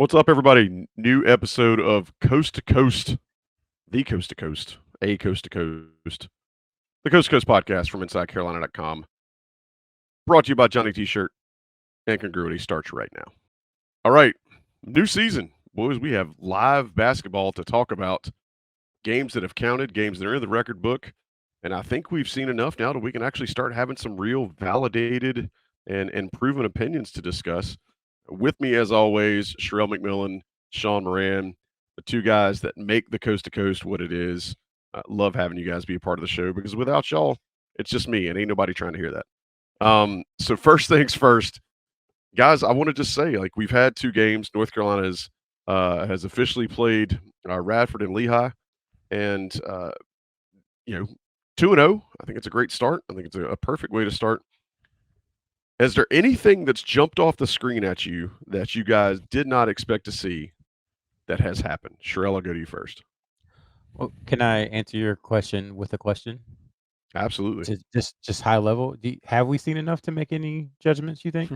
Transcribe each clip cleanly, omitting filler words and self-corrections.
What's up, everybody? New episode of Coast to Coast, the Coast to Coast, a Coast to Coast, the Coast to Coast podcast from InsideCarolina.com. Brought to you by Johnny T-Shirt and Congruity. Starts right now. All right, new season. Boys, we have live basketball to talk about. Games that have counted, games that are in the record book. And I think we've seen enough now that we can actually start having some real validated and proven opinions to discuss. With me, as always, Sherrell McMillan, Sean Moran, the two guys that make the Coast to Coast what it is. Love having you guys be a part of the show because without y'all, it's just me and ain't nobody trying to hear that. So first things first, guys, I want to just say, like, we've had two games. North Carolina has officially played Radford and Lehigh, and 2-0. I think it's a great start. I think it's a perfect way to start. Is there anything that's jumped off the screen at you that you guys did not expect to see that has happened? Sherrell, I'll go to you first. Well, can I answer your question with a question? Absolutely. Just high level. Have we seen enough to make any judgments, you think?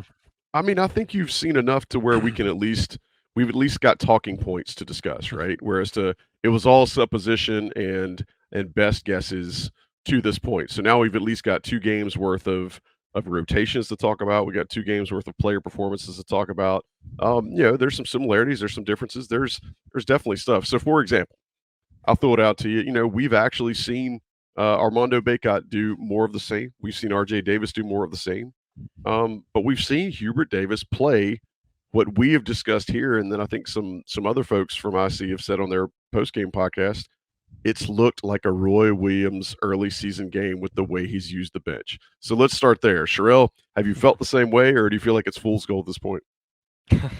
I mean, I think you've seen enough to where we've at least got talking points to discuss, right? Whereas it was all supposition and best guesses to this point. So now we've at least got 2 games worth of rotations to talk about. We got 2 games worth of player performances to talk about. There's some similarities, there's some differences, there's definitely stuff. So, for example, I'll throw it out to you. We've actually seen Armando Bacot do more of the same. We've seen R.J. Davis do more of the same. But we've seen Hubert Davis play what we have discussed here, and then I think some other folks from IC have said on their post-game podcast, it's looked like a Roy Williams early season game with the way he's used the bench. So let's start there. Sherrell, have you felt the same way, or do you feel like it's fool's gold at this point?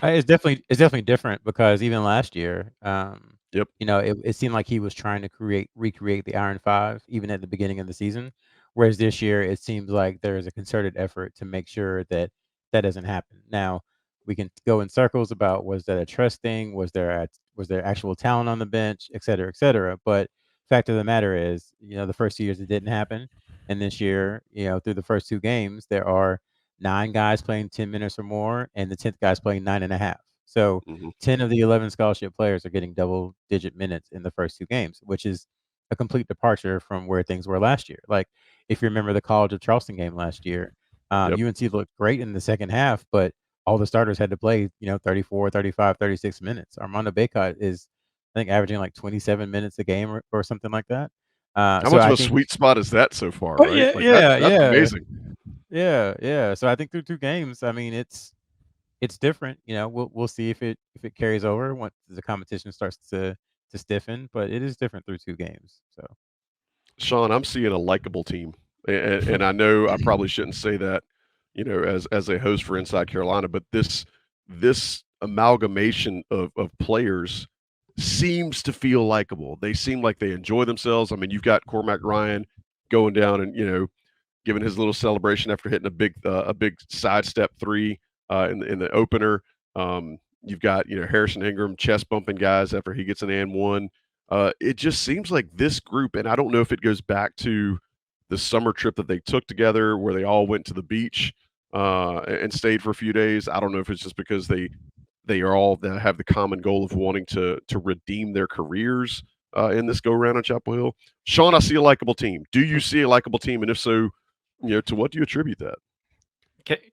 It's definitely different because even last year, Yep. it seemed like he was trying to recreate the Iron Five even at the beginning of the season, whereas this year it seems like there is a concerted effort to make sure that that doesn't happen. Now, we can go in circles about was that a trust thing, was there actual talent on the bench, et cetera, et cetera. But fact of the matter is, the first 2 years it didn't happen, and this year, through the first 2 games, there are 9 guys playing 10 minutes or more, and the 10th guy's playing 9.5. So Mm-hmm. 10 of the 11 scholarship players are getting double-digit minutes in the first 2 games, which is a complete departure from where things were last year. Like, if you remember the College of Charleston game last year, Yep. UNC looked great in the second half, but all the starters had to play, 34, 35, 36 minutes. Armando Bacot is, I think, averaging like 27 minutes a game or something like that. How So much of I a think, sweet spot is that so far, oh right? yeah, Like yeah, that's yeah, amazing. yeah. So I think through 2 games, I mean, it's different. We'll see if it carries over once the competition starts to stiffen, but it is different through 2 games. So Sean, I'm seeing a likable team, and I know I probably shouldn't say that, as a host for Inside Carolina, but this amalgamation of players seems to feel likable. They seem like they enjoy themselves. I mean, you've got Cormac Ryan going down and giving his little celebration after hitting a big sidestep 3 in the opener. You've got Harrison Ingram chest bumping guys after he gets an and one. It just seems like this group, and I don't know if it goes back to the summer trip that they took together where they all went to the beach and stayed for a few days. I don't know if it's just because they are all that have the common goal of wanting to redeem their careers in this go around on Chapel Hill. Sean, I see a likable team. Do you see a likable team, and if so, to what do you attribute that?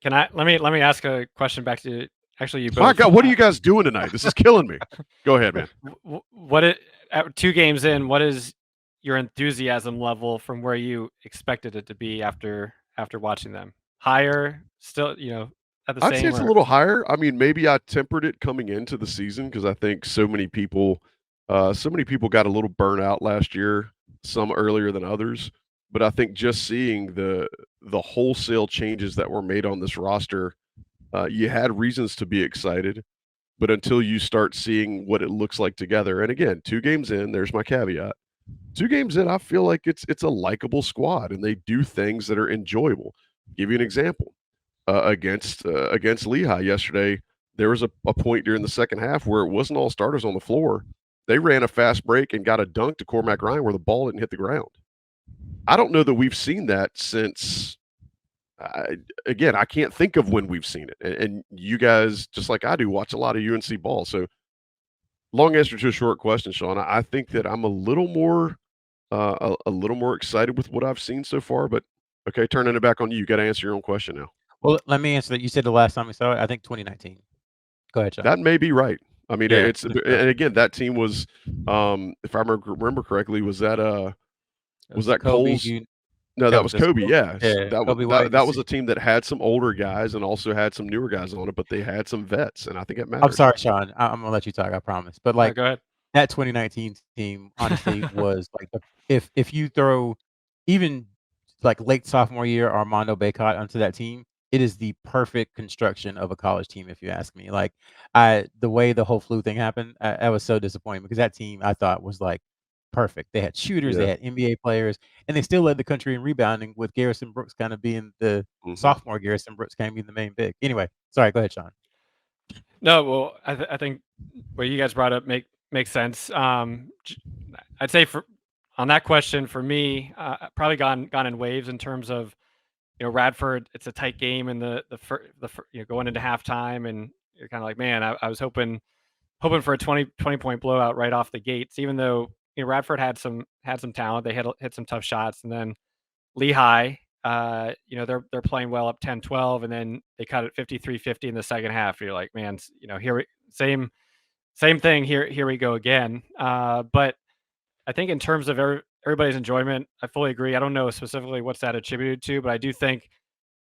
Can I let me ask a question back to actually you both? My God, what are you guys doing tonight? This is killing me. Go ahead, man. At 2 games in, what is your enthusiasm level from where you expected it to be after watching them? Higher, still, at the I'd same? say it's a little higher. I mean, maybe I tempered it coming into the season because I think so many people got a little burnout last year, some earlier than others. But I think just seeing the wholesale changes that were made on this roster, you had reasons to be excited. But until you start seeing what it looks like together, and again, 2 games in, there's my caveat. 2 games in, I feel like it's a likable squad, and they do things that are enjoyable. Give you an example. Against Lehigh yesterday, there was a point during the second half where it wasn't all starters on the floor. They ran a fast break and got a dunk to Cormac Ryan where the ball didn't hit the ground. I don't know that we've seen that since Again, I can't think of when we've seen it. And you guys, just like I do, watch a lot of UNC ball. So long answer to a short question, Sean. I think that I'm a little more excited with what I've seen so far. But okay, turning it back on you. You got to answer your own question now. Well, let me answer that. You said the last time we saw it, I think 2019. Go ahead, Sean. That may be right. I mean, Yeah, it's and again, that team was, if I remember correctly, was that Kobe. Cole's? No, that was that's Kobe. Yes, Yeah, that was Kobe White. that was a team that had some older guys and also had some newer guys on it, but they had some vets, and I think it I'm mattered. sorry, Sean. I'm gonna let you talk. I promise. But All right, go ahead. that 2019 team, honestly, was like if you throw even like late sophomore year Armando Bacot onto that team, it is the perfect construction of a college team, if you ask me. Like the way the whole flu thing happened, I was so disappointed because that team I thought was like perfect. They had shooters, they Yeah. had NBA players, and they still led the country in rebounding with Garrison Brooks kind of being the sophomore Garrison Brooks kind of being the main big. Anyway, sorry, go ahead, Sean. No, well, I think what you guys brought up makes sense. I'd say on that question for me, probably gone in waves in terms of Radford. It's a tight game in the going into halftime, and you're kind of like, man, I was hoping for a 20 point blowout right off the gates. Even though Radford had some talent, they hit some tough shots, and then Lehigh, they're playing well up 10-12, and then they cut it 53-50 in the second half. You're like, man, same thing here. Here we go again. But I think in terms of everybody's enjoyment, I fully agree. I don't know specifically what's that attributed to, but I do think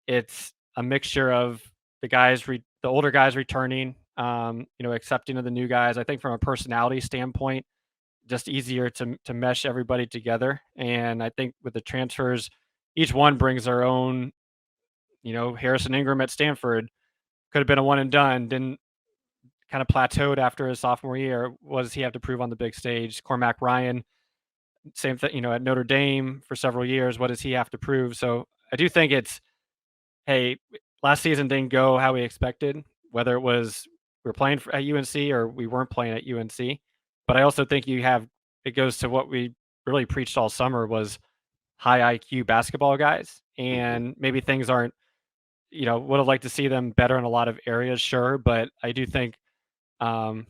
it's a mixture of the older guys returning, accepting of the new guys. I think from a personality standpoint, just easier to mesh everybody together. And I think with the transfers, each one brings their own. Harrison Ingram at Stanford could have been a one and done. Didn't kind of plateaued after his sophomore year. What does he have to prove on the big stage? Cormac Ryan, same thing. At Notre Dame for several years. What does he have to prove? So I do think it's, hey, last season didn't go how we expected. Whether it was we were playing at UNC or we weren't playing at UNC. But I also think it goes to what we really preached all summer was high IQ basketball guys. And maybe things aren't, would have liked to see them better in a lot of areas, sure. But I do think, and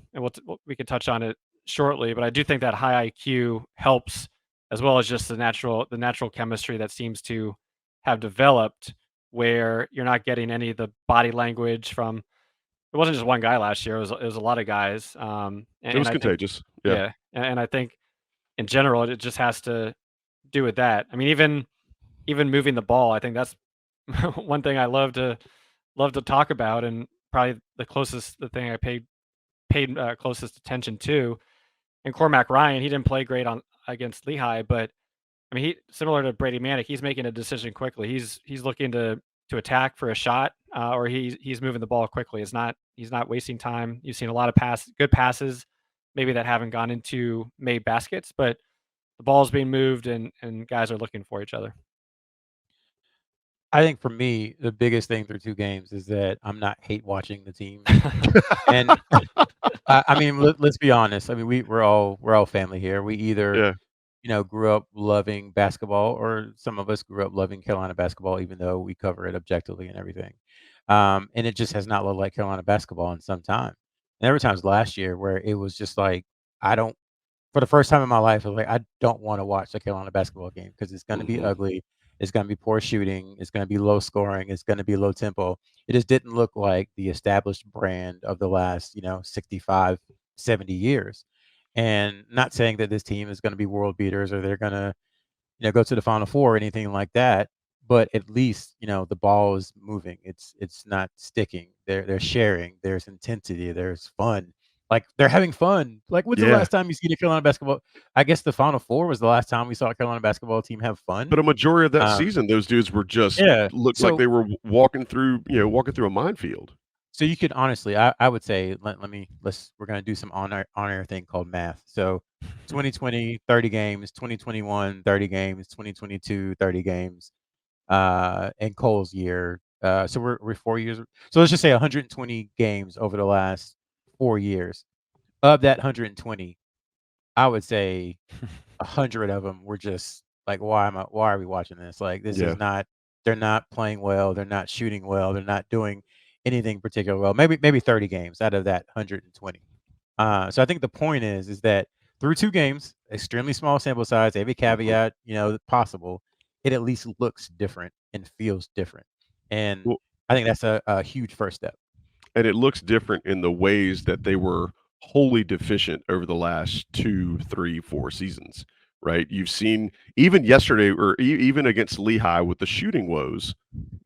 we can touch on it shortly, but I do think that high IQ helps as well as just the natural chemistry that seems to have developed where you're not getting any of the body language from. It wasn't just one guy last year. It was a lot of guys. It was I think, contagious. Yeah. and I think in general it just has to do with that. I mean, even moving the ball, I think that's one thing I love to talk about, and probably the thing I paid closest attention to. And Cormac Ryan, he didn't play great against Lehigh, but I mean, he similar to Brady Manick, he's making a decision quickly. He's looking to attack for a shot, or he's moving the ball quickly. He's not wasting time. You've seen a lot of good passes, maybe that haven't gone into made baskets, but the ball's being moved and guys are looking for each other. I think for me, the biggest thing through 2 games is that I'm not hate watching the team. And I mean, let's be honest. I mean, we're all family here. We either, Yeah. grew up loving basketball, or some of us grew up loving Carolina basketball, even though we cover it objectively and everything. And it just has not looked like Carolina basketball in some time. And there were times last year where it was just like, I don't, for the first time in my life, I was like, I don't want to watch the Carolina basketball game because it's going to be ugly. It's going to be poor shooting. It's going to be low scoring. It's going to be low tempo. It just didn't look like the established brand of the last, 65, 70 years. And not saying that this team is going to be world beaters or they're going to, go to the Final Four or anything like that. But at least, the ball is moving. It's not sticking. They're sharing. There's intensity. There's fun. Like they're having fun. Like when's the last time you see the Carolina basketball? I guess the Final Four was the last time we saw a Carolina basketball team have fun. But a majority of that season, those dudes were just looked like they were walking through a minefield. So you could honestly, I would say, we're gonna do some on air thing called math. So 2020, 30 games, 2021, 30 games, 2022, 30 games, and Cole's year. So we're 4 years. So let's just say 120 games over the last 4 years. Of that 120, I would say 100 of them were just like, why are we watching this? Like this is not they're not playing well, they're not shooting well, they're not doing anything particularly well. Maybe 30 games out of that 120. So I think the point is that through 2 games, extremely small sample size, every caveat, possible, it at least looks different and feels different. And Well, I think that's a huge first step. and it looks different in the ways that they were wholly deficient over the last 2, 3, 4 seasons, right? You've seen even yesterday or even against Lehigh with the shooting woes,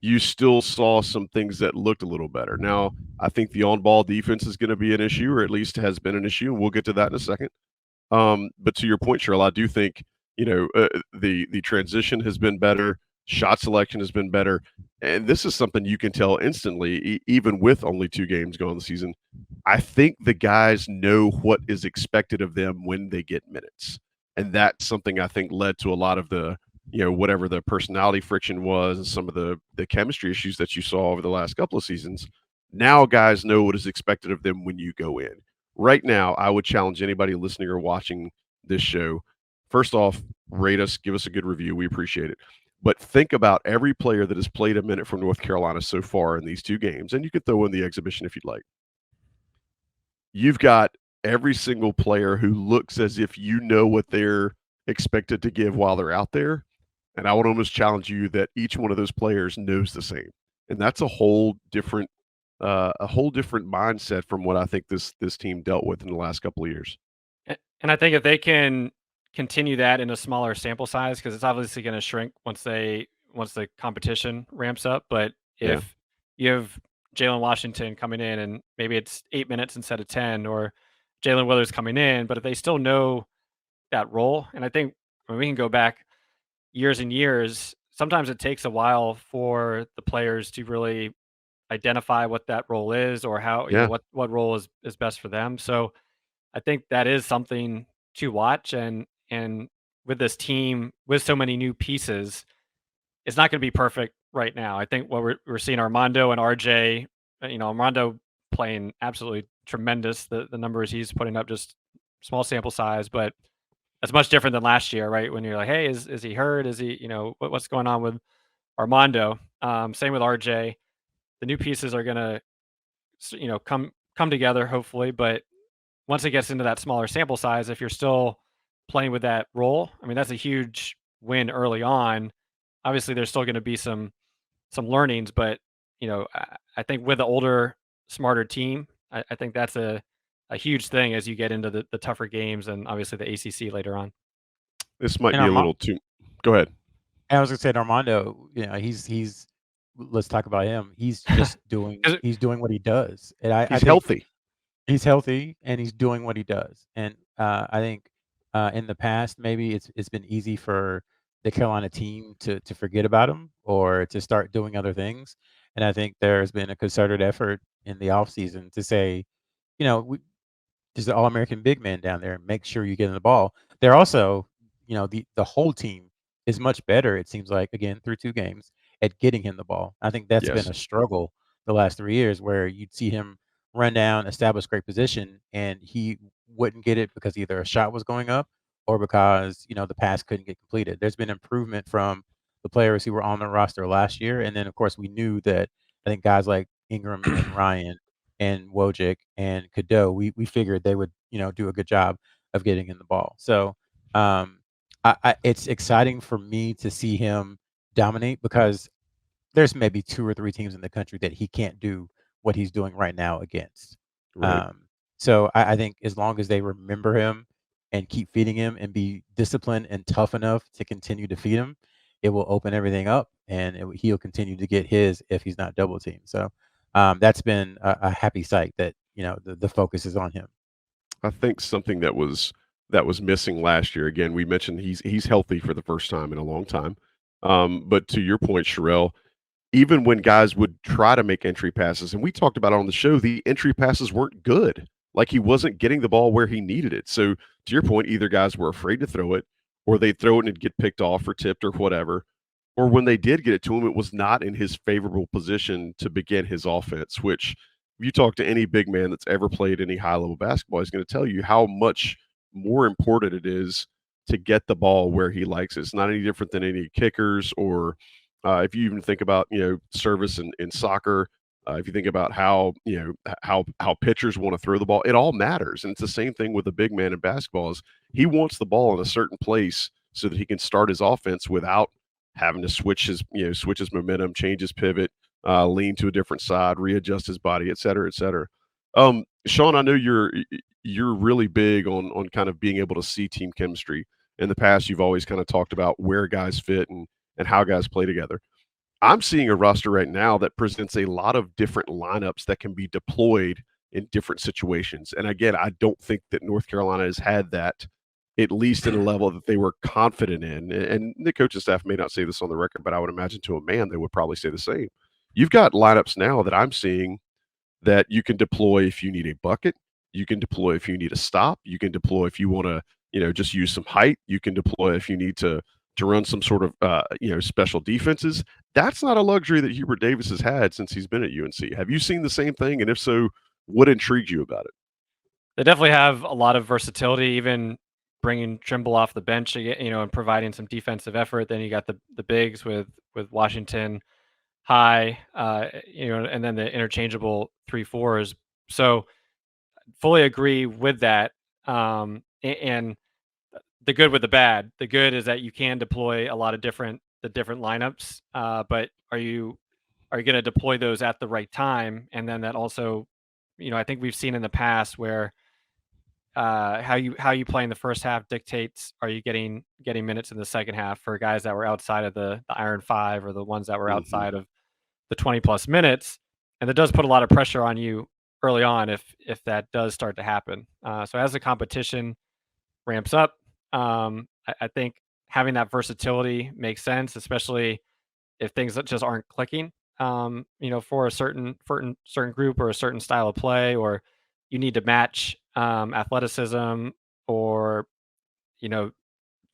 you still saw some things that looked a little better. Now, I think the on-ball defense is gonna be an issue, or at least has been an issue, and we'll get to that in a second. But to your point, Sherrell, I do think the transition has been better, shot selection has been better, and this is something you can tell instantly, even with only 2 games going the season. I think the guys know what is expected of them when they get minutes, and that's something I think led to a lot of the whatever the personality friction was and some of the chemistry issues that you saw over the last couple of seasons. Now guys know what is expected of them when you go in. Right now, I would challenge anybody listening or watching this show. First off, rate us, give us a good review. We appreciate it. But think about every player that has played a minute for North Carolina so far in these 2 games, and you could throw in the exhibition if you'd like. You've got every single player who looks as if you know what they're expected to give while they're out there. And I would almost challenge you that each one of those players knows the same. And that's a whole different mindset from what I think this team dealt with in the last couple of years. And I think if they can continue that in a smaller sample size, because it's obviously going to shrink once the competition ramps up. But Yeah. if you have Jalen Washington coming in and maybe it's 8 minutes instead of 10, or Jalen Williams coming in, but if they still know that role, and I think when we can go back years and years, sometimes it takes a while for the players to really identify what that role is, or how Yeah. what role is best for them. So I think that is something to watch, and with this team with so many new pieces, it's not going to be perfect right now. I think what we're seeing Armando and RJ, Armando playing absolutely tremendous. The numbers he's putting up, just small sample size, but that's much different than last year, right? When you're like, hey, is he hurt? Is he, what's going on with Armando? Same with RJ. The new pieces are gonna, come together hopefully, but once it gets into that smaller sample size, if you're still playing with that role, I mean, that's a huge win early on. Obviously, there's still going to be some learnings, but I think with the older, smarter team, I think that's a huge thing as you get into the tougher games and obviously the ACC later on. This might And be a little too. Go ahead. I was gonna say Armando, he's let's talk about him. He's just he's doing what he does. And I He's think healthy. he's healthy and he's doing what he does. And I think in the past maybe it's been easy for the Carolina team to forget about him or to start doing other things. And I think there's been a concerted effort in the offseason to say, we there's an all-American big man down there. Make sure you get in the ball. They're also, the whole team is much better, it seems like, again, through 2 games, at getting him the ball. I think that's been Yes. a struggle the last 3 years where you'd see him run down, establish great position, and he wouldn't get it because either a shot was going up or because, the pass couldn't get completed. There's been improvement from the players who were on the roster last year, and then, of course, we knew that I think guys like Ingram and Ryan and Wojcik and Cadeau, we figured they would, do a good job of getting in the ball. So, it's exciting for me to see him dominate because there's maybe 2 or 3 teams in the country that he can't do what he's doing right now against. Right. So I think as long as they remember him and keep feeding him and be disciplined and tough enough to continue to feed him, it will open everything up and he'll continue to get his if he's not double teamed. So that's been a happy sight that the focus is on him. I think something that was missing last year. Again, we mentioned he's healthy for the first time in a long time. But to your point, Sherrell, even when guys would try to make entry passes, and we talked about it on the show, the entry passes weren't good. Like he wasn't getting the ball where he needed it. So to your point, either guys were afraid to throw it, or they'd throw it and it'd get picked off or tipped or whatever. Or when they did get it to him, it was not in his favorable position to begin his offense, which if you talk to any big man that's ever played any high level basketball, he's going to tell you how much more important it is to get the ball where he likes it. It's not any different than any kickers or If you even think about service in soccer, if you think about how how pitchers want to throw the ball, it all matters. And it's the same thing with a big man in basketball. Is he wants the ball in a certain place so that he can start his offense without having to switch his momentum, change his pivot, lean to a different side, readjust his body, et cetera, et cetera. Sean, I know you're really big on kind of being able to see team chemistry. In the past, you've always kind of talked about where guys fit and how guys play together. I'm seeing a roster right now that presents a lot of different lineups that can be deployed in different situations. And again, I don't think that North Carolina has had that, at least at a level that they were confident in. And the coaching staff may not say this on the record, but I would imagine to a man they would probably say the same. You've got lineups now that I'm seeing that you can deploy if you need a bucket, you can deploy if you need a stop, you can deploy if you want to, just use some height, you can deploy if you need to run some sort of special defenses. That's not a luxury that Hubert Davis has had since he's been at UNC. Have you seen the same thing? And if so, what intrigued you about it? They definitely have a lot of versatility, even bringing Trimble off the bench, and providing some defensive effort. Then you got the bigs with Washington, High, and then the interchangeable 3-4s. So fully agree with that. And the good with the bad. The good is that you can deploy a lot of different lineups, but are you going to deploy those at the right time? And then that also, I think we've seen in the past where how you play in the first half dictates are you getting minutes in the second half for guys that were outside of the Iron Five or the ones that were outside of the 20 plus minutes, and that does put a lot of pressure on you early on if that does start to happen. So as the competition ramps up, I think having that versatility makes sense, especially if things that just aren't clicking, for a certain group or a certain style of play, or you need to match athleticism, or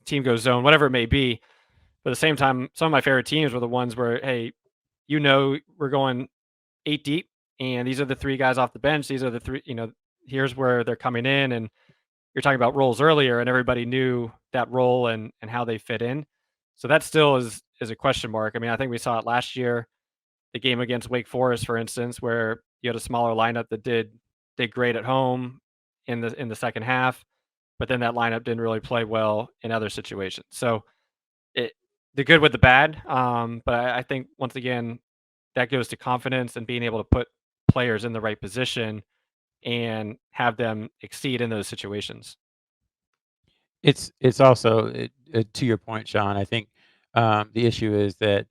team goes zone, whatever it may be. But at the same time, some of my favorite teams were the ones where, hey, we're going 8 deep, and these are the 3 guys off the bench. These are the 3, here's where they're coming in, and you're talking about roles earlier, and everybody knew that role and how they fit in. So that still is a question mark. I mean, I think we saw it last year, the game against Wake Forest, for instance, where you had a smaller lineup that did great at home in the second half, but then that lineup didn't really play well in other situations. So the good with the bad. But I think once again, that goes to confidence and being able to put players in the right position and have them exceed in those situations. It's also to your point, Sean. I think the issue is that,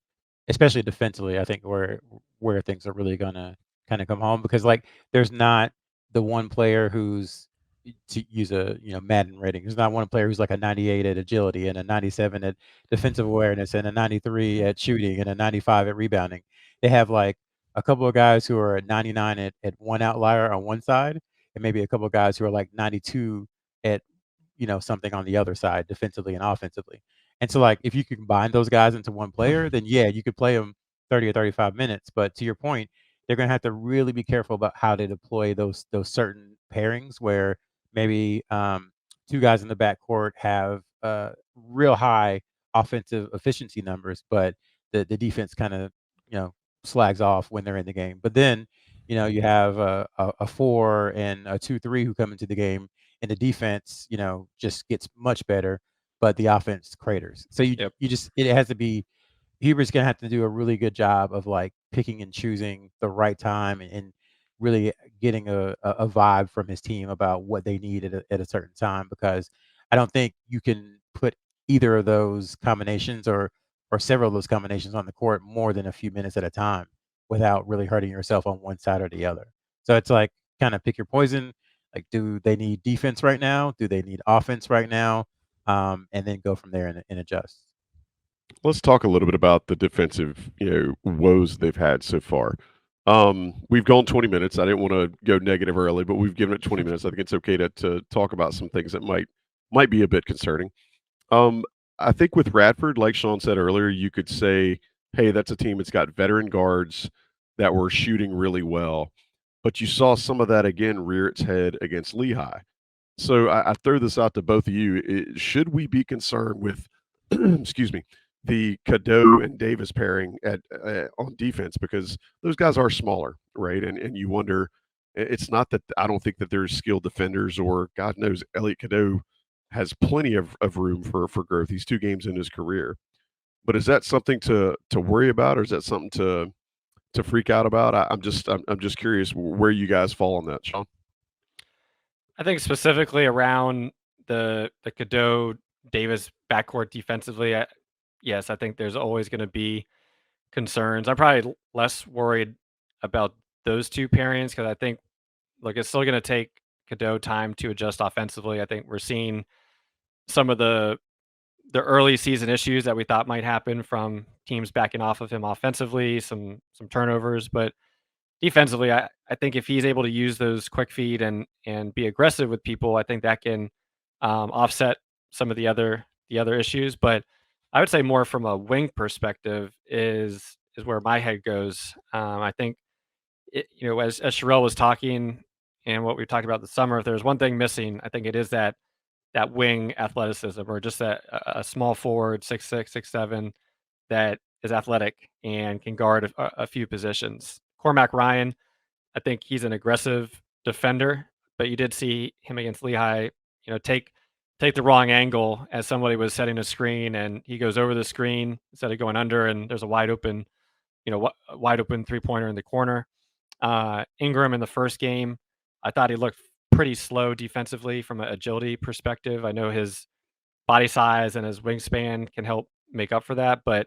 especially defensively, I think where things are really gonna kind of come home, because like there's not the one player who's, to use a Madden rating. There's not one player who's like a 98 at agility and a 97 at defensive awareness and a 93 at shooting and a 95 at rebounding. They have like a couple of guys who are at 99 at one outlier on one side, and maybe a couple of guys who are like 92 at something on the other side, defensively and offensively. And so like if you can combine those guys into one player, then yeah, you could play them 30 or 35 minutes. But to your point, they're going to have to really be careful about how they deploy those certain pairings where maybe 2 guys in the backcourt have real high offensive efficiency numbers, but the defense kind of slags off when they're in the game. But then you have a 4 and a 2-3 who come into the game, and the defense just gets much better, but the offense craters. So Yep. it has to be, Hubert's gonna have to do a really good job of like picking and choosing the right time, and really getting a vibe from his team about what they need at a certain time, because I don't think you can put either of those combinations or several of those combinations on the court more than a few minutes at a time without really hurting yourself on one side or the other. So it's like kind of pick your poison. Like, do they need defense right now? Do they need offense right now? And then go from there and adjust. Let's talk a little bit about the defensive, woes they've had so far. We've gone 20 minutes. I didn't want to go negative early, but we've given it 20 minutes. I think it's okay to talk about some things that might be a bit concerning. I think with Radford, like Sean said earlier, you could say, hey, that's a team that's got veteran guards that were shooting really well. But you saw some of that again rear its head against Lehigh. So I throw this out to both of you. Should we be concerned with, excuse me, the Cadeau and Davis pairing at on defense, because those guys are smaller, right? And you wonder, it's not that I don't think that there's skilled defenders, or God knows Elliot Cadeau has plenty of room for growth. He's 2 games in his career. But is that something to worry about, or is that something to freak out about? I'm just curious where you guys fall on that, Sean. I think specifically around the Cadeau Davis backcourt defensively, yes, I think there's always going to be concerns. I'm probably less worried about those two pairings because I think, look, it's still going to take Cadeau time to adjust offensively. I think we're seeing some of the early season issues that we thought might happen from teams backing off of him offensively, some turnovers, but defensively, I think if he's able to use those quick feed and be aggressive with people, I think that can offset some of the other issues. But I would say more from a wing perspective is where my head goes. I think as Sherrell was talking and what we talked about this summer, if there's one thing missing, I think it is that wing athleticism, or just that a small forward 6'6", 6'7", that is athletic and can guard a few positions. Cormac Ryan, I think he's an aggressive defender, but you did see him against Lehigh, take the wrong angle as somebody was setting a screen, and he goes over the screen instead of going under, and there's a wide open 3-pointer in the corner. Ingram in the first game, I thought he looked pretty slow defensively from an agility perspective. I know his body size and his wingspan can help make up for that, but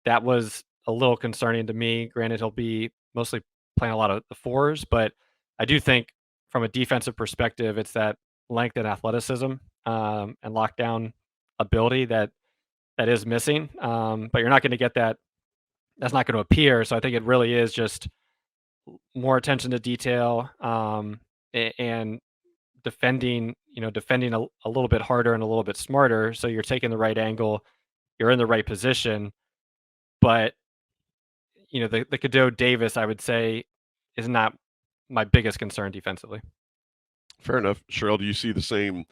that was a little concerning to me. Granted, he'll be mostly playing a lot of the fours, but I do think from a defensive perspective, it's that length and athleticism and lockdown ability that is missing. But you're not going to get that. That's not going to appear. So I think it really is just more attention to detail and defending a little bit harder and a little bit smarter. So you're taking the right angle, you're in the right position, but the Cadeau Davis, I would say, is not my biggest concern defensively. Fair enough. Sherrell, do you see the same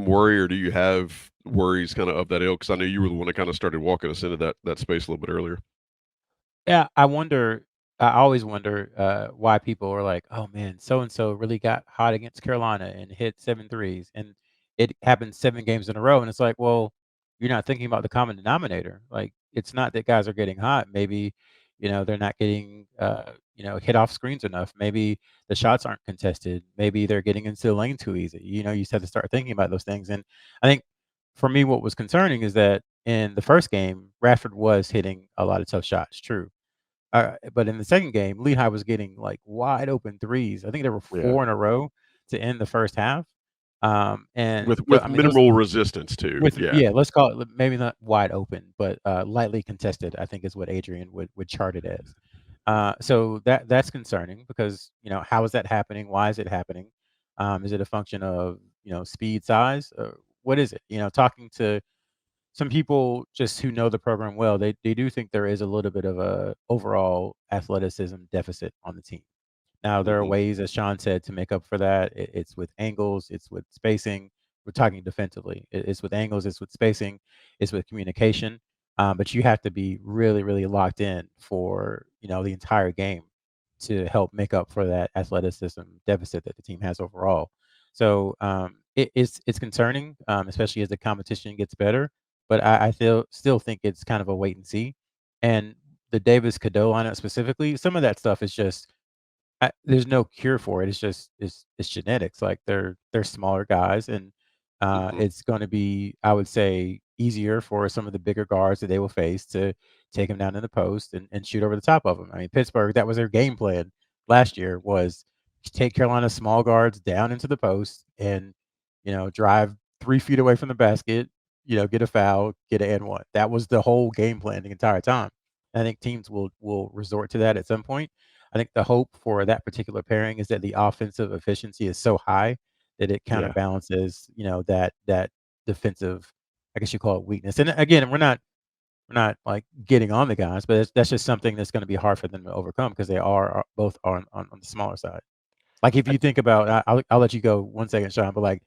worry, or do you have worries kind of that ilk? Because I know you were the one that kind of started walking us into that space a little bit earlier. Yeah, I wonder. I always wonder why people are like, "Oh man, so and so really got hot against Carolina and hit 7 threes," and it happened 7 games in a row. And it's like, well, you're not thinking about the common denominator. Like, it's not that guys are getting hot. Maybe, they're not getting hit off screens enough. Maybe the shots aren't contested. Maybe they're getting into the lane too easy. You just have to start thinking about those things. And I think for me, what was concerning is that in the first game, Radford was hitting a lot of tough shots. True. But in the second game, Lehigh was getting like wide open threes. I think there were Yeah. 4 in a row to end the first half. And With I mean, minimal resistance too. yeah, let's call it maybe not wide open, but lightly contested, I think is what Adrian would chart it as. So that's concerning because how is that happening? Why is it happening? Is it a function of speed, size? What is it? Talking to some people just who know the program well, they do think there is a little bit of a overall athleticism deficit on the team. Now, there are ways, as Sean said, to make up for that. It's with angles, it's with spacing. We're talking defensively. It's with angles, it's with spacing, it's with communication. But you have to be really, really locked in for the entire game to help make up for that athleticism deficit that the team has overall. So it's concerning, especially as the competition gets better. But I still think it's kind of a wait and see. And the Davis Cadeau lineup specifically, some of that stuff is just there's no cure for it. It's just it's genetics. Like they're smaller guys, and it's going to be, I would say, easier for some of the bigger guards that they will face to take them down in the post and shoot over the top of them. I mean, Pittsburgh, that was their game plan last year, was to take Carolina's small guards down into the post and drive 3 feet away from the basket, get a foul, get an and one. That was the whole game plan the entire time. I think teams will resort to that at some point. I think the hope for that particular pairing is that the offensive efficiency is so high that it kind of balances, that defensive, I guess you call it, weakness. And again, we're not like getting on the guys, but that's just something that's going to be hard for them to overcome because they are both on the smaller side. Like if you think about, I'll let you go 1 second, Sean, but like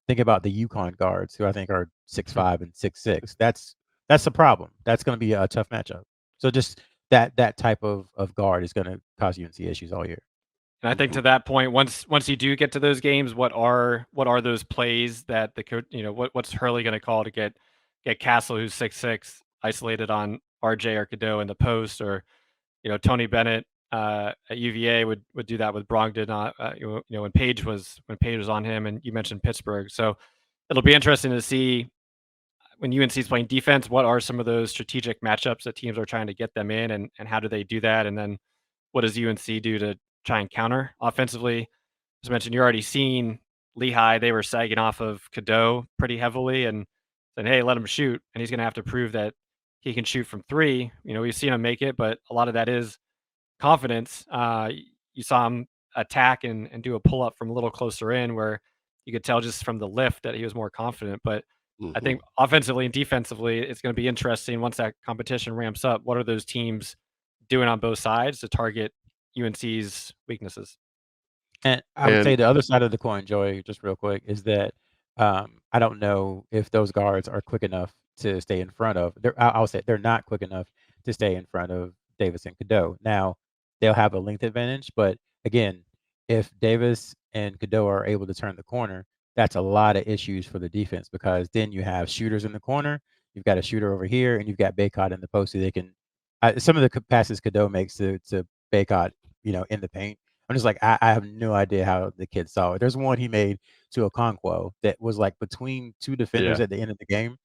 think about the UConn guards who I think are 6'5" and 6'6". That's That's the problem. That's going to be a tough matchup. So just that type of guard is going to cause UNC issues all year. And I think to that point, once you do get to those games, what are those plays that the coach, what's Hurley going to call to get Castle, who's 6'6", isolated on RJ or Cadeau in the post, or Tony Bennett at UVA would do that with Brogdon. When Page was on him, and you mentioned Pittsburgh, so it'll be interesting to see when UNC is playing defense, what are some of those strategic matchups that teams are trying to get them in, and how do they do that, and then what does UNC do to try and counter offensively? As I mentioned, you're already seeing Lehigh. They were sagging off of Cadeau pretty heavily and saying, hey, let him shoot. And he's going to have to prove that he can shoot from three. We've seen him make it, but a lot of that is confidence. You saw him attack and do a pull-up from a little closer in where you could tell just from the lift that he was more confident. But I think offensively and defensively, it's going to be interesting once that competition ramps up. What are those teams doing on both sides to target UNC's weaknesses? And I would say the other side of the coin, Joey, just real quick, is that I don't know if those guards are quick enough to stay in front of. I'll say they're not quick enough to stay in front of Davis and Cadeau. Now, they'll have a length advantage, but again, if Davis and Cadeau are able to turn the corner, that's a lot of issues for the defense, because then you have shooters in the corner, you've got a shooter over here, and you've got Baycott in the post, so they can some of the passes Cadeau makes to Baycott, in the paint. I'm just like, I have no idea how the kid saw it. There's one he made to Okonkwo that was like between two defenders at the end of the game.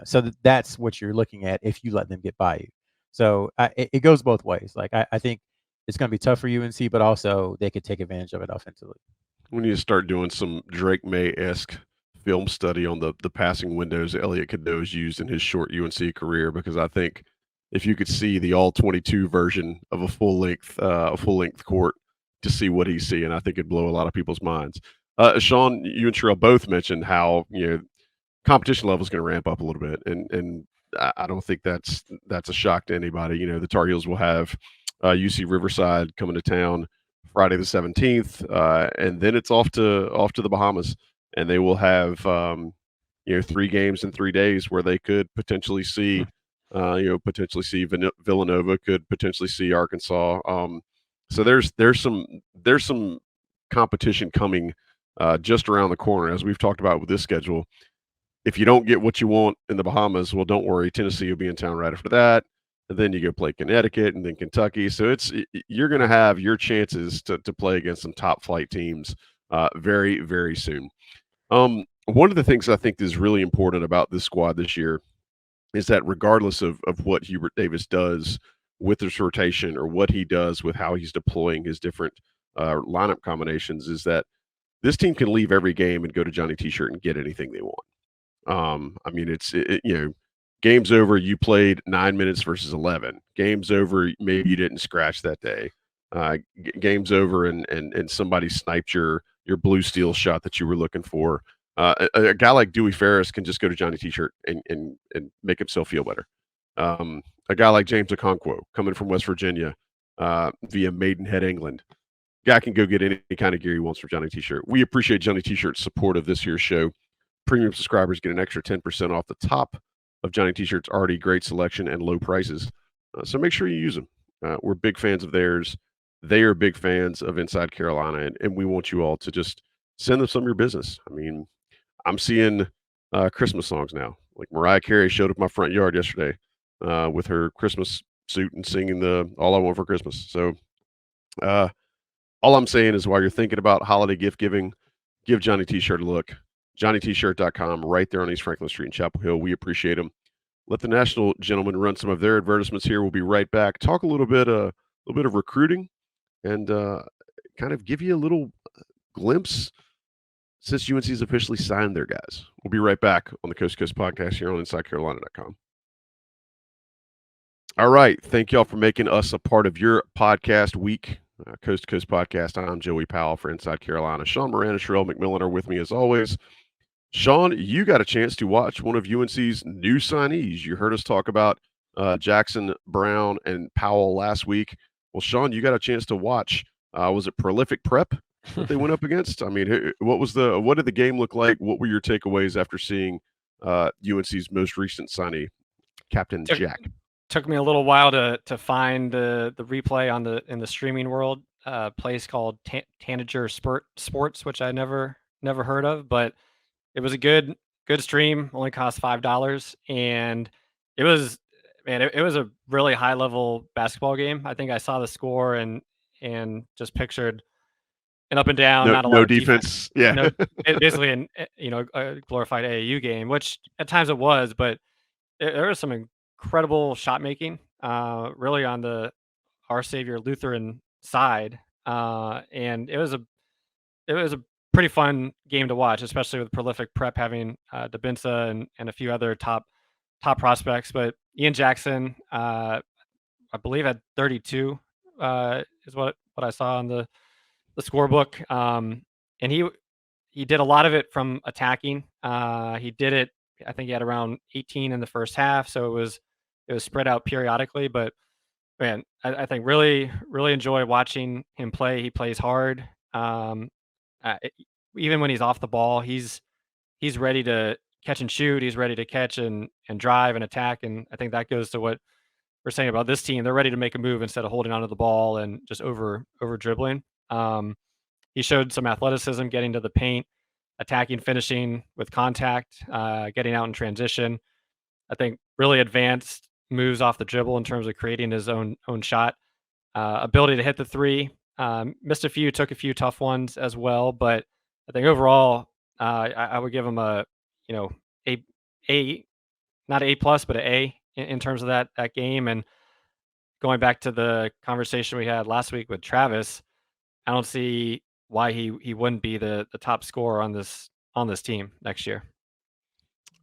So that's what you're looking at if you let them get by you. So it goes both ways. Like I think it's going to be tough for UNC, but also they could take advantage of it offensively. We need to start doing some Drake May-esque film study on the passing windows Elliot Cadeau's used in his short UNC career, because I think if you could see the all-22 version of a full-length court to see what he's seeing, I think it'd blow a lot of people's minds. Sean, you and Sherrell both mentioned how competition level is going to ramp up a little bit, and I don't think that's a shock to anybody. The Tar Heels will have UC Riverside coming to town Friday the 17th, and then it's off to the Bahamas, and they will have 3 games in 3 days where they could potentially see Villanova, could potentially see Arkansas. So there's some competition coming just around the corner, as we've talked about with this schedule. If you don't get what you want in the Bahamas, well, don't worry. Tennessee will be in town right after that. And then you go play Connecticut and then Kentucky. So you're going to have your chances to play against some top flight teams very, very soon. One of the things I think is really important about this squad this year is that regardless of what Hubert Davis does with his rotation, or what he does with how he's deploying his different lineup combinations, is that this team can leave every game and go to Johnny T-shirt and get anything they want. I mean, game's over, you played 9 minutes versus 11. Game's over, maybe you didn't scratch that day. Game's over, and somebody sniped your blue steel shot that you were looking for. A guy like Dewey Ferris can just go to Johnny T-shirt and make himself feel better. A guy like James Okonkwo, coming from West Virginia via Maidenhead, England, guy can go get any kind of gear he wants from Johnny T-shirt. We appreciate Johnny T-shirt's support of this year's show. Premium subscribers get an extra 10% off the top of Johnny T-shirt's already great selection and low prices. So make sure you use them. We're big fans of theirs. They are big fans of Inside Carolina, and we want you all to just send them some of your business. I mean, I'm seeing Christmas songs now. Like Mariah Carey showed up my front yard yesterday with her Christmas suit and singing the All I Want for Christmas. So all I'm saying is, while you're thinking about holiday gift giving, give Johnny T-shirt a look. JohnnyT-shirt.com, right there on East Franklin Street in Chapel Hill. We appreciate them. Let the national gentlemen run some of their advertisements here. We'll be right back. Talk a little bit of recruiting, and kind of give you a little glimpse since UNC's officially signed their guys. We'll be right back on the Coast to Coast podcast here on InsideCarolina.com. All right. Thank y'all for making us a part of your podcast week. Coast to Coast podcast. I'm Joey Powell for Inside Carolina. Sean Moran and Sherrell McMillan are with me as always. Sean, you got a chance to watch one of UNC's new signees. You heard us talk about Jackson, Brown, and Powell last week. Well, Sean, you got a chance to watch. Was it Prolific Prep that they went up against? I mean, what did the game look like? What were your takeaways after seeing UNC's most recent signee Captain Jack. Took me a little while to find the replay in the streaming world. Place called Tanager Sports, which I never heard of, but it was a good stream. Only cost $5, and it was it was a really high level basketball game. I think I saw the score and just pictured an up and down, not a lot No of defense. Yeah. No, basically a glorified AAU game, which at times it was, but there was some incredible shot making, really on our Savior Lutheran side, and it was a pretty fun game to watch, especially with prolific prep having Dabinsa and a few other top prospects. But Ian Jackson, I believe, had 32, is what I saw on the scorebook, and he did a lot of it from attacking. He did it. I think he had around 18 in the first half, so it was spread out periodically. But man, I think really enjoy watching him play. He plays hard. Even when he's off the ball, he's ready to catch and shoot. He's ready to catch and drive and attack. And I think that goes to what we're saying about this team. They're ready to make a move instead of holding onto the ball and just over dribbling. He showed some athleticism, getting to the paint, attacking, finishing with contact, getting out in transition. I think really advanced moves off the dribble in terms of creating his own shot, ability to hit the three. Missed a few, took a few tough ones as well, but I think overall, I would give him a not A plus, but an A in terms of that game. And going back to the conversation we had last week with Travis, I don't see why he wouldn't be the top scorer on this team next year.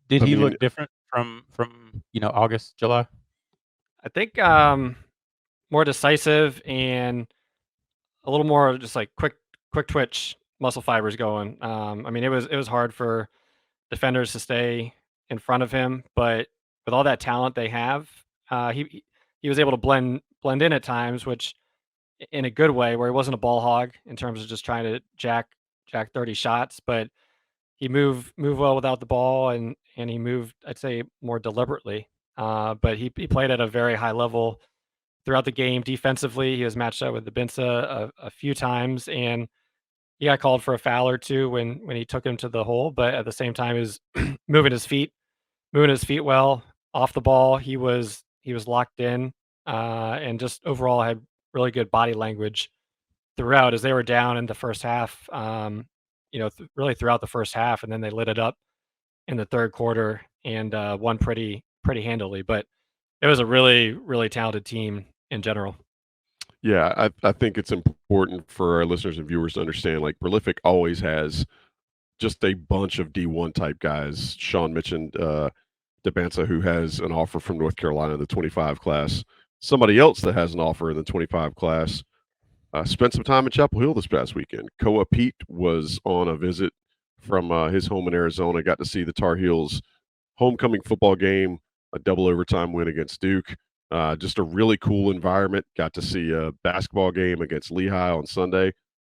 Did he look different from August, July? I think more decisive and a little more just like quick twitch muscle fibers going. I mean, it was hard for defenders to stay in front of him, but with all that talent they have, he was able to blend in at times, which in a good way, where he wasn't a ball hog in terms of just trying to jack 30 shots, but he moved well without the ball, and he moved, I'd say, more deliberately. But he played at a very high level throughout the game. Defensively, he was matched up with the Binsa a few times, and he got called for a foul or two when he took him to the hole. But at the same time, he was moving his feet well off the ball. He was locked in, and just overall had really good body language throughout as they were down in the first half. Really throughout the first half, and then they lit it up in the third quarter and won pretty handily. But it was a really talented team in general. Yeah, I think it's important for our listeners and viewers to understand, like, Prolific always has just a bunch of D1 type guys. Sean mentioned Dabansa, who has an offer from North Carolina in the 25 class. Somebody else that has an offer in the 25 class spent some time in Chapel Hill this past weekend. Koa Peat was on a visit from his home in Arizona, got to see the Tar Heels homecoming football game, a double overtime win against Duke. Just a really cool environment. Got to see a basketball game against Lehigh on Sunday.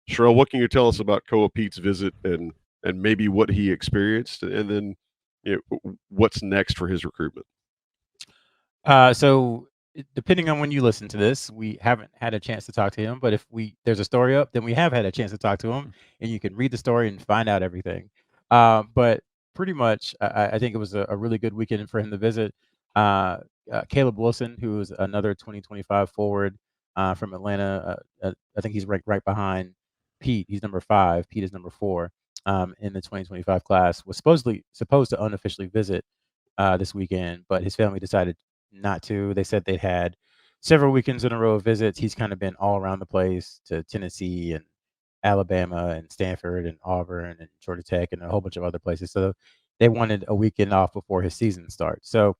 Sherrell, what can you tell us about Koa Peat's visit and maybe what he experienced, and then what's next for his recruitment? So depending on when you listen to this, we haven't had a chance to talk to him. But if there's a story up, then we have had a chance to talk to him, and you can read the story and find out everything. But pretty much, I think it was a really good weekend for him to visit. Caleb Wilson, who is another 2025 forward from Atlanta. I think he's ranked right behind Pete. He's number 5. Pete is number 4 in the 2025 class. Was supposed to unofficially visit this weekend, but his family decided not to. They said they had several weekends in a row of visits. He's kind of been all around the place to Tennessee and Alabama and Stanford and Auburn and Georgia Tech and a whole bunch of other places. So they wanted a weekend off before his season starts. So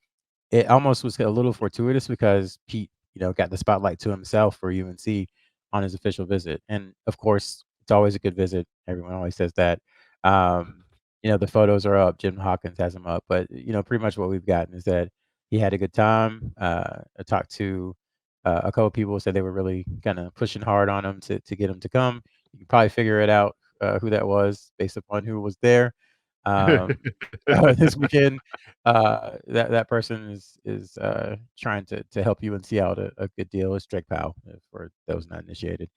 it almost was a little fortuitous because Pete, got the spotlight to himself for UNC on his official visit. And of course, it's always a good visit. Everyone always says that. The photos are up. Jim Hawkins has them up. But, pretty much what we've gotten is that he had a good time. I talked to a couple of people who said they were really kind of pushing hard on him to get him to come. You can probably figure it out who that was based upon who was there. This weekend. That person is trying to help UNC out a good deal. It's Joey Powell, for those not initiated.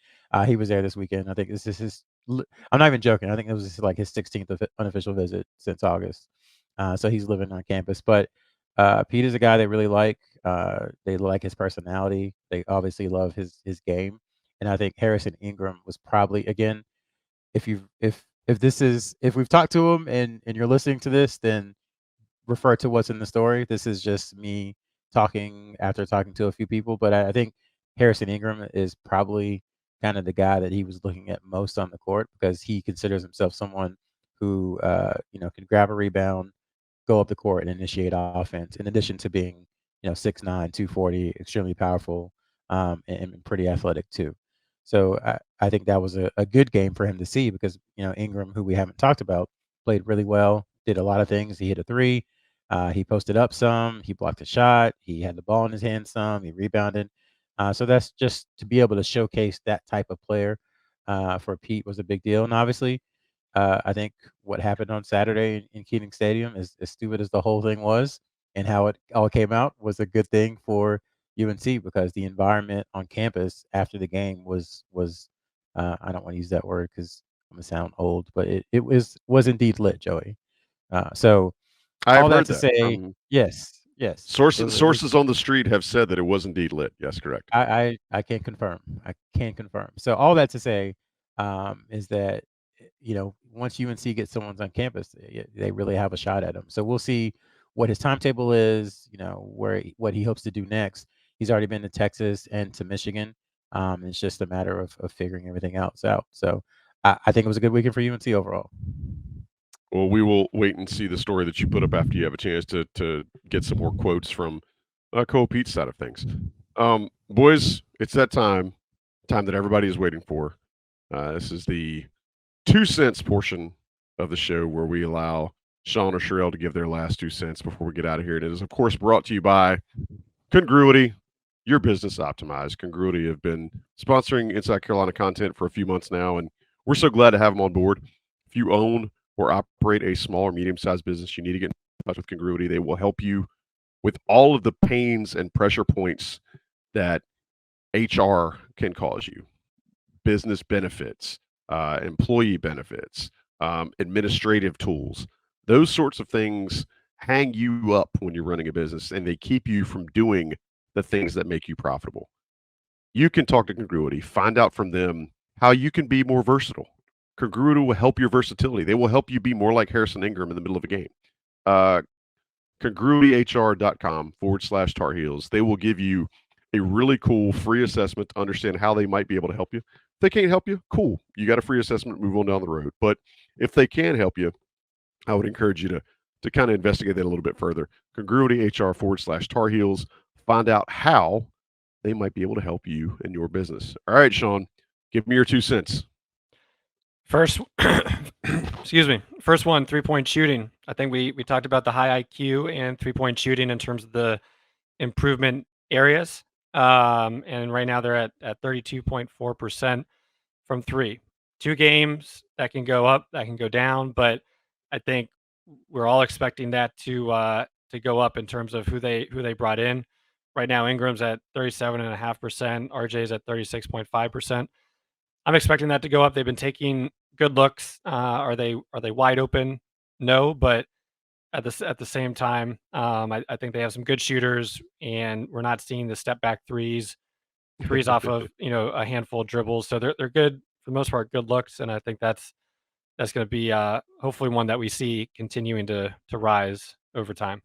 He was there this weekend. I think this is his. I'm not even joking. I think it was like his 16th unofficial visit since August. So he's living on campus. But Pete is a guy they really like. They like his personality. They obviously love his game. And I think Harrison Ingram was probably, again, if we've talked to him and you're listening to this, then refer to what's in the story. This is just me talking after talking to a few people, but I think Harrison Ingram is probably kind of the guy that he was looking at most on the court, because he considers himself someone who can grab a rebound, go up the court, and initiate offense. In addition to being 6'9", 240, extremely powerful, and pretty athletic too. So I think that was a good game for him to see, because Ingram, who we haven't talked about, played really well, did a lot of things. He hit a three. He posted up some. He blocked a shot. He had the ball in his hand some. He rebounded. So that's just to be able to showcase that type of player for Pete was a big deal. And obviously, I think what happened on Saturday in Keating Stadium, as stupid as the whole thing was and how it all came out, was a good thing for UNC, because the environment on campus after the game was I don't want to use that word because I'm gonna sound old, but it was indeed lit, Joey. So I've all that heard to that. say, yes, Sources on the street have said that it was indeed lit. Yes, correct. I can confirm. I can confirm. So all that to say, is that once UNC gets someone's on campus, they really have a shot at him. So we'll see what his timetable is. What he hopes to do next. He's already been to Texas and to Michigan. It's just a matter of figuring everything else out. So I think it was a good weekend for UNC overall. Well, we will wait and see the story that you put up after you have a chance to get some more quotes from Koa Peat's side of things. Boys, it's that time that everybody is waiting for. This is the 2 cents portion of the show where we allow Sean or Sherrell to give their last 2 cents before we get out of here. And it is, of course, brought to you by Congruity, your business optimized. Congruity have been sponsoring Inside Carolina content for a few months now, and we're so glad to have them on board. If you own or operate a small or medium-sized business, you need to get in touch with Congruity. They will help you with all of the pains and pressure points that HR can cause you. Business benefits, employee benefits, administrative tools. Those sorts of things hang you up when you're running a business, and they keep you from doing the things that make you profitable. You can talk to Congruity, find out from them how you can be more versatile. Congruity will help your versatility. They will help you be more like Harrison Ingram in the middle of a game. CongruityHR.com/Tar Heels. They will give you a really cool free assessment to understand how they might be able to help you. If they can't help you, cool. You got a free assessment, move on down the road. But if they can help you, I would encourage you to kind of investigate that a little bit further. CongruityHR/Tar Heels. Find out how they might be able to help you in your business. All right, Sean, give me your 2 cents. First, excuse me. First one, 3-point shooting. I think we talked about the high IQ and 3-point shooting in terms of the improvement areas. And right now they're at 32.4% from three. 2 games that can go up, that can go down, but I think we're all expecting that to go up in terms of who they brought in. Right now, Ingram's at 37.5%, RJ's at 36.5%. I'm expecting that to go up. They've been taking good looks. Are they wide open? No, but at the same time, I think they have some good shooters, and we're not seeing the step back threes off of a handful of dribbles. So they're good for the most part, good looks, and I think that's going to be hopefully one that we see continuing to rise over time.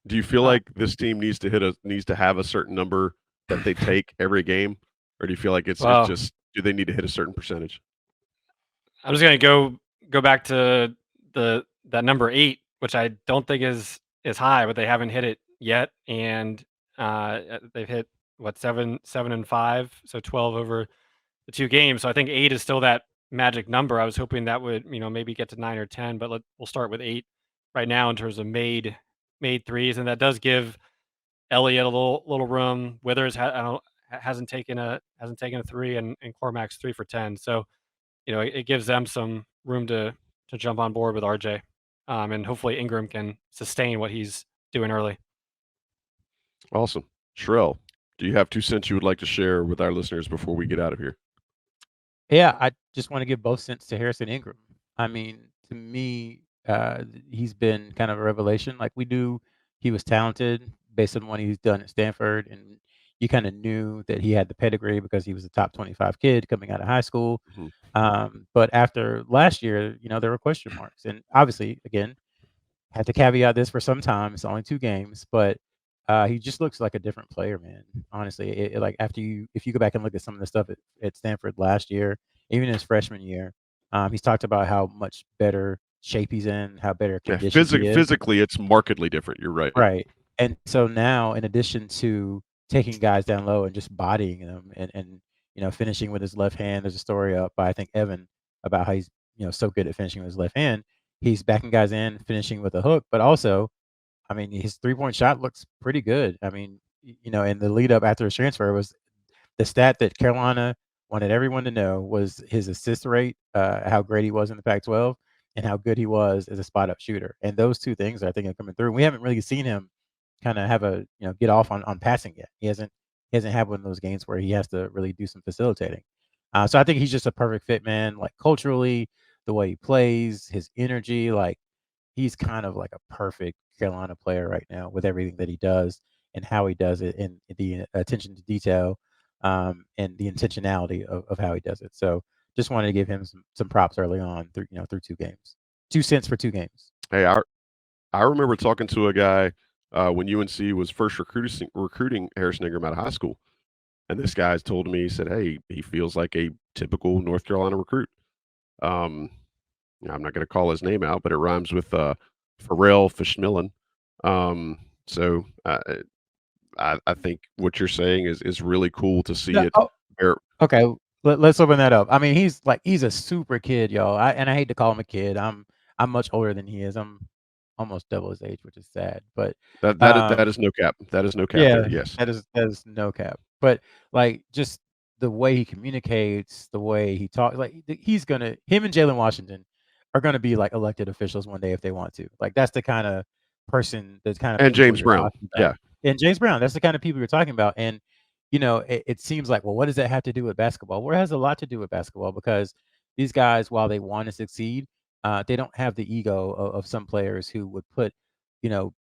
Do you feel like this team needs to have a certain number that they take every game, or do you feel like it's just, do they need to hit a certain percentage? I'm just going to go back to that number 8, which I don't think is high, but they haven't hit it yet, and they've hit 7 and 5, so 12 over the 2 games. So I think 8 is still that magic number. I was hoping that would maybe get to 9 or 10, but we'll start with 8 right now in terms of made threes, and that does give Elliott a little room. Withers hasn't taken a 3, and Cormac's 3 for 10. So it gives them some room to jump on board with RJ. and hopefully Ingram can sustain what he's doing early. Awesome. Sherrell, do you have 2 cents you would like to share with our listeners before we get out of here? Yeah, I just want to give both cents to Harrison Ingram. I mean, to me, he's been kind of a revelation. Like we knew he was talented based on what he's done at Stanford, and you kind of knew that he had the pedigree because he was a top 25 kid coming out of high school. But after last year, there were question marks, and obviously, again, had to caveat this for some time. It's only 2 games, but he just looks like a different player, man. Honestly, like if you go back and look at some of the stuff at Stanford last year, even his freshman year, he's talked about how much better shape he's in, how better Yeah, conditioned he is. physically, it's markedly different. You're right. Right. And so now, in addition to taking guys down low and just bodying them and finishing with his left hand, there's a story up by I think Evan about how he's so good at finishing with his left hand. He's backing guys in, finishing with a hook, but also, I mean, his 3-point shot looks pretty good. I mean, and the lead up after his transfer was the stat that Carolina wanted everyone to know was his assist rate, how great he was in the Pac-12, and how good he was as a spot up shooter. And those 2 things I think are coming through. We haven't really seen him kind of have a get off on passing yet. He hasn't had one of those games where he has to really do some facilitating. So I think he's just a perfect fit, man. Like culturally, the way he plays, his energy, like he's kind of like a perfect Carolina player right now with everything that he does and how he does it and the attention to detail and the intentionality of how he does it. So just wanted to give him some props early on through 2 games. 2 cents for 2 games. Hey, I remember talking to a guy when UNC was first recruiting Harrison Ingram out of high school, and this guy told me, he said, "Hey, he feels like a typical North Carolina recruit." I'm not going to call his name out, but it rhymes with McMillan. So I think what you're saying is really cool to see it. Okay, let's open that up. I mean, he's a super kid, y'all. I hate to call him a kid. I'm much older than he is. I'm almost double his age, which is sad. But that is no cap. That is no cap. yeah, there, yes, that is no cap. But like just the way he communicates, the way he talks, like him and Jalen Washington are gonna be like elected officials one day if they want to. Like that's the kind of person, the kind of and people James you're Brown. talking about. Yeah, And James Brown, that's the kind of people you're talking about. And it seems like, well, what does that have to do with basketball? Well, it has a lot to do with basketball because these guys, while they want to succeed, they don't have the ego of some players who would put,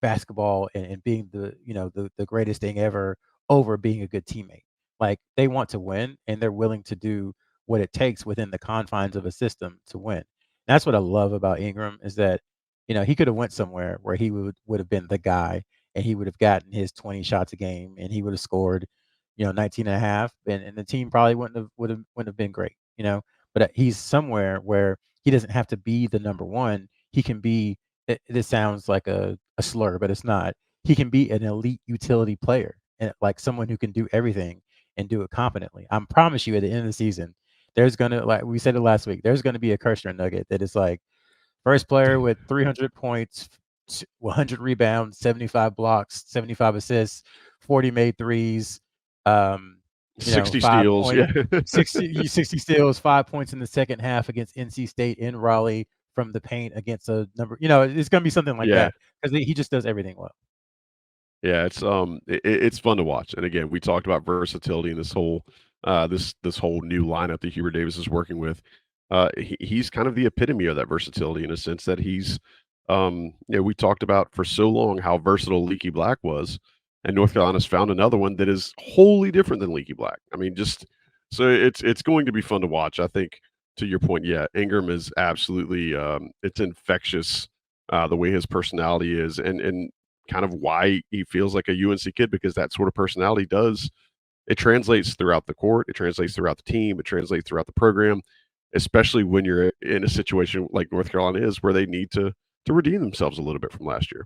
basketball and being the greatest thing ever over being a good teammate. Like they want to win and they're willing to do what it takes within the confines of a system to win. That's what I love about Ingram is that, he could have went somewhere where he would have been the guy and he would have gotten his 20 shots a game and he would have scored 19 and a half, and the team probably wouldn't have been great, But he's somewhere where he doesn't have to be the number one. He can be. This sounds like a slur, but it's not. He can be an elite utility player, and like someone who can do everything and do it competently. I promise you, at the end of the season, there's gonna like we said it last week. There's gonna be a Kirshner nugget that is like first player with 300 points, 100 rebounds, 75 blocks, 75 assists, 40 made threes. 60 steals, 60 steals, 5 points in the second half against NC State in Raleigh from the paint against a number. It's going to be something like that because he just does everything well. Yeah, it's fun to watch. And again, we talked about versatility in this whole this whole new lineup that Hubert Davis is working with. He's kind of the epitome of that versatility in a sense that he's we talked about for so long how versatile Leaky Black was. And North Carolina's found another one that is wholly different than Leaky Black. I mean, so it's going to be fun to watch. I think to your point, Ingram is absolutely it's infectious the way his personality is, and kind of why he feels like a UNC kid because that sort of personality it translates throughout the court, it translates throughout the team, it translates throughout the program, especially when you're in a situation like North Carolina is where they need to redeem themselves a little bit from last year.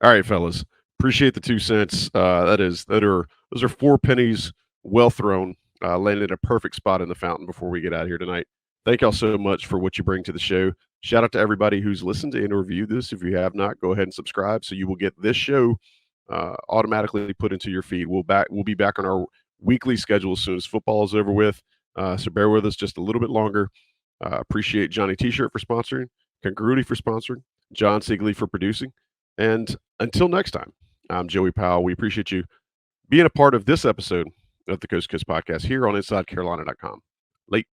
All right, fellas. Appreciate the 2 cents. Those are 4 pennies well thrown. Landed a perfect spot in the fountain before we get out of here tonight. Thank y'all so much for what you bring to the show. Shout out to everybody who's listened and reviewed this. If you have not, go ahead and subscribe so you will get this show automatically put into your feed. We'll be back on our weekly schedule as soon as football is over with. So bear with us just a little bit longer. Appreciate Johnny T-Shirt for sponsoring, Congruity for sponsoring. John Sigley for producing. And until next time, I'm Joey Powell. We appreciate you being a part of this episode of the Coast to Coast Podcast here on InsideCarolina.com.